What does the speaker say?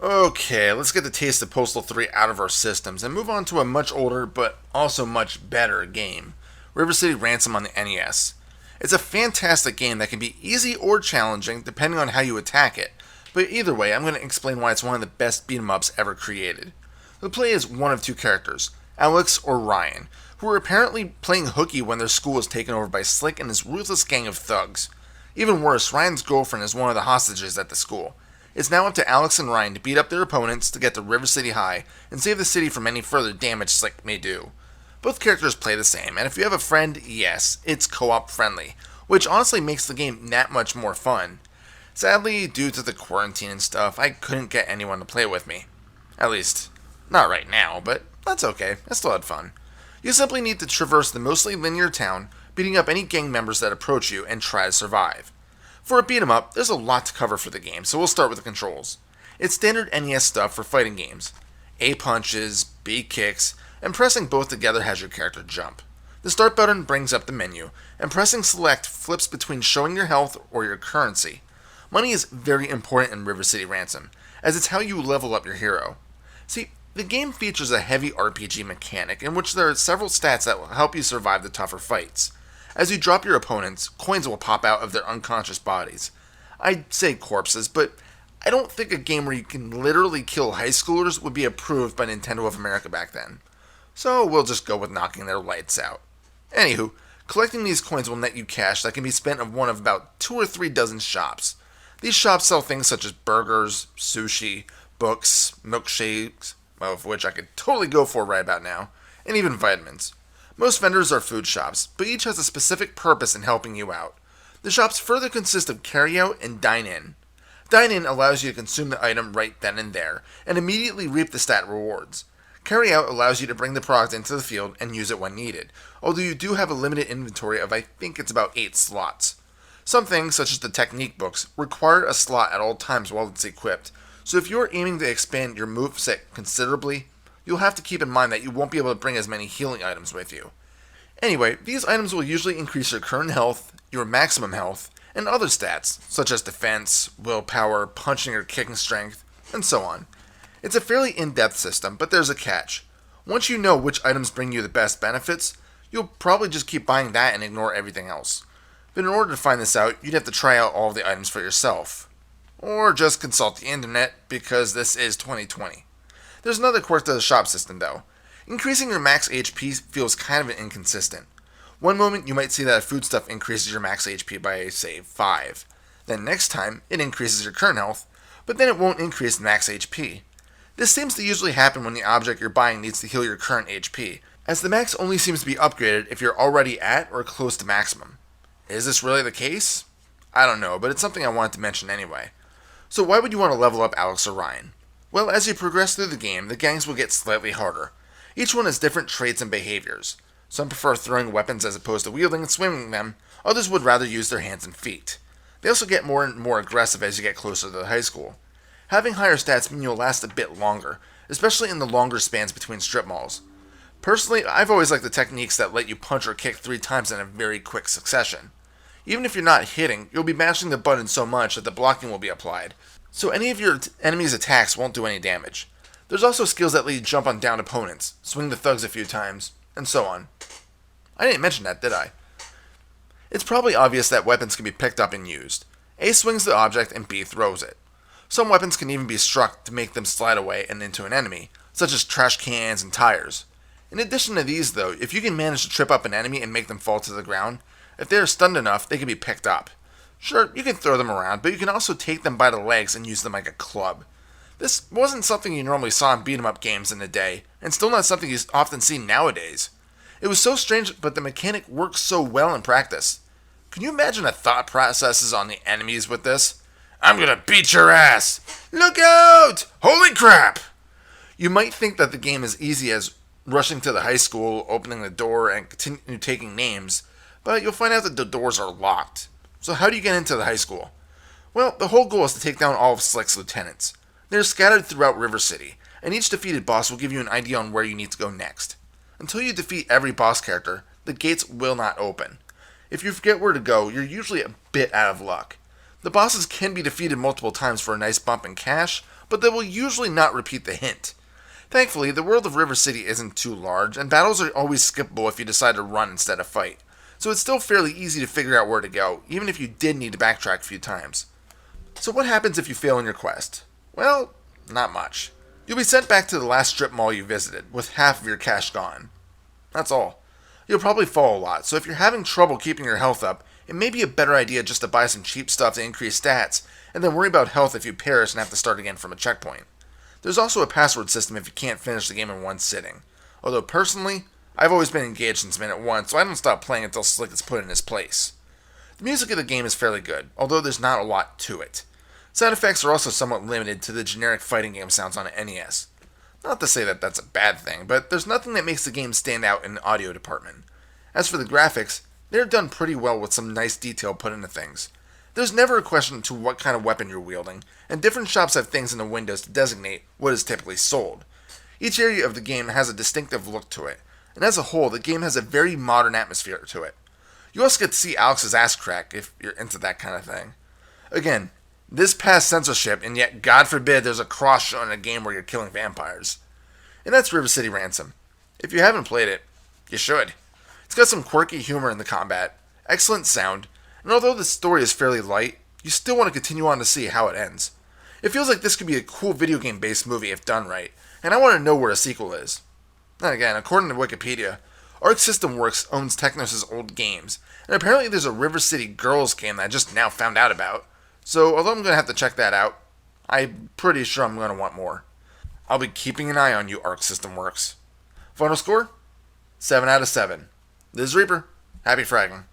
Okay, let's get the taste of Postal 3 out of our systems and move on to a much older but also much better game, River City Ransom on the NES. It's a fantastic game that can be easy or challenging depending on how you attack it, but either way I'm going to explain why it's one of the best beat 'em ups ever created. The play is one of two characters, Alex or Ryan, who are apparently playing hooky when their school is taken over by Slick and his ruthless gang of thugs. Even worse, Ryan's girlfriend is one of the hostages at the school. It's now up to Alex and Ryan to beat up their opponents to get to River City High and save the city from any further damage Slick may do. Both characters play the same, and if you have a friend, yes, it's co-op friendly, which honestly makes the game that much more fun. Sadly, due to the quarantine and stuff, I couldn't get anyone to play with me. At least, not right now, but that's okay, I still had fun. You simply need to traverse the mostly linear town, beating up any gang members that approach you and try to survive. For a beat 'em up, there's a lot to cover for the game, so we'll start with the controls. It's standard NES stuff for fighting games. A punches, B kicks, and pressing both together has your character jump. The start button brings up the menu, and pressing select flips between showing your health or your currency. Money is very important in River City Ransom, as it's how you level up your hero. See, the game features a heavy RPG mechanic in which there are several stats that will help you survive the tougher fights. As you drop your opponents, coins will pop out of their unconscious bodies. I'd say corpses, but I don't think a game where you can literally kill high schoolers would be approved by Nintendo of America back then. So we'll just go with knocking their lights out. Anywho, collecting these coins will net you cash that can be spent at one of about 2 or 3 dozen shops. These shops sell things such as burgers, sushi, books, milkshakes, of which I could totally go for right about now, and even vitamins. Most vendors are food shops, but each has a specific purpose in helping you out. The shops further consist of carry-out and dine-in. Dine-in allows you to consume the item right then and there, and immediately reap the stat rewards. Carry-out allows you to bring the product into the field and use it when needed, although you do have a limited inventory of I think it's about 8 slots. Some things, such as the technique books, require a slot at all times while it's equipped, so if you're aiming to expand your moveset considerably, you'll have to keep in mind that you won't be able to bring as many healing items with you. Anyway, these items will usually increase your current health, your maximum health, and other stats, such as defense, willpower, punching or kicking strength, and so on. It's a fairly in-depth system, but there's a catch. Once you know which items bring you the best benefits, you'll probably just keep buying that and ignore everything else. But in order to find this out, you'd have to try out all of the items for yourself. Or just consult the internet, because this is 2020. There's another quirk to the shop system though. Increasing your max HP feels kind of inconsistent. One moment you might see that a foodstuff increases your max HP by, say, 5. Then next time, it increases your current health, but then it won't increase max HP. This seems to usually happen when the object you're buying needs to heal your current HP, as the max only seems to be upgraded if you're already at or close to maximum. Is this really the case? I don't know, but it's something I wanted to mention anyway. So why would you want to level up Alex or Ryan? Well, as you progress through the game, the gangs will get slightly harder. Each one has different traits and behaviors. Some prefer throwing weapons as opposed to wielding and swinging them, others would rather use their hands and feet. They also get more and more aggressive as you get closer to the high school. Having higher stats mean you'll last a bit longer, especially in the longer spans between strip malls. Personally, I've always liked the techniques that let you punch or kick 3 times in a very quick succession. Even if you're not hitting, you'll be mashing the button so much that the blocking will be applied, so any of your enemy's attacks won't do any damage. There's also skills that let you jump on downed opponents, swing the thugs a few times, and so on. I didn't mention that, did I? It's probably obvious that weapons can be picked up and used. A swings the object and B throws it. Some weapons can even be struck to make them slide away and into an enemy, such as trash cans and tires. In addition to these though, if you can manage to trip up an enemy and make them fall to the ground, if they are stunned enough, they can be picked up. Sure, you can throw them around, but you can also take them by the legs and use them like a club. This wasn't something you normally saw in beat-em-up games in the day, and still not something you often see nowadays. It was so strange, but the mechanic works so well in practice. Can you imagine the thought processes on the enemies with this? I'm gonna beat your ass! Look out! Holy crap! You might think that the game is easy as rushing to the high school, opening the door, and continue taking names, but you'll find out that the doors are locked. So how do you get into the high school? Well, the whole goal is to take down all of Slick's lieutenants. They're scattered throughout River City, and each defeated boss will give you an idea on where you need to go next. Until you defeat every boss character, the gates will not open. If you forget where to go, you're usually a bit out of luck. The bosses can be defeated multiple times for a nice bump in cash, but they will usually not repeat the hint. Thankfully, the world of River City isn't too large, and battles are always skippable if you decide to run instead of fight. So it's still fairly easy to figure out where to go, even if you did need to backtrack a few times. So what happens if you fail in your quest? Well, not much. You'll be sent back to the last strip mall you visited, with half of your cash gone. That's all. You'll probably fall a lot, so if you're having trouble keeping your health up, it may be a better idea just to buy some cheap stuff to increase stats, and then worry about health if you perish and have to start again from a checkpoint. There's also a password system if you can't finish the game in one sitting. Although personally, I've always been engaged since minute 1, so I don't stop playing until Slick is put in his place. The music of the game is fairly good, although there's not a lot to it. Sound effects are also somewhat limited to the generic fighting game sounds on an NES. Not to say that that's a bad thing, but there's nothing that makes the game stand out in the audio department. As for the graphics, they're done pretty well with some nice detail put into things. There's never a question to what kind of weapon you're wielding, and different shops have things in the windows to designate what is typically sold. Each area of the game has a distinctive look to it, and as a whole, the game has a very modern atmosphere to it. You also get to see Alex's ass crack if you're into that kind of thing. Again, this past censorship, and yet God forbid there's a cross shown in a game where you're killing vampires. And that's River City Ransom. If you haven't played it, you should. It's got some quirky humor in the combat, excellent sound, and although the story is fairly light, you still want to continue on to see how it ends. It feels like this could be a cool video game based movie if done right, and I want to know where a sequel is. Then again, according to Wikipedia, Arc System Works owns Technos' old games, and apparently there's a River City Girls game that I just now found out about. So although I'm going to have to check that out, I'm pretty sure I'm going to want more. I'll be keeping an eye on you, Arc System Works. Final score? 7 out of 7. This is Reaper. Happy fragging.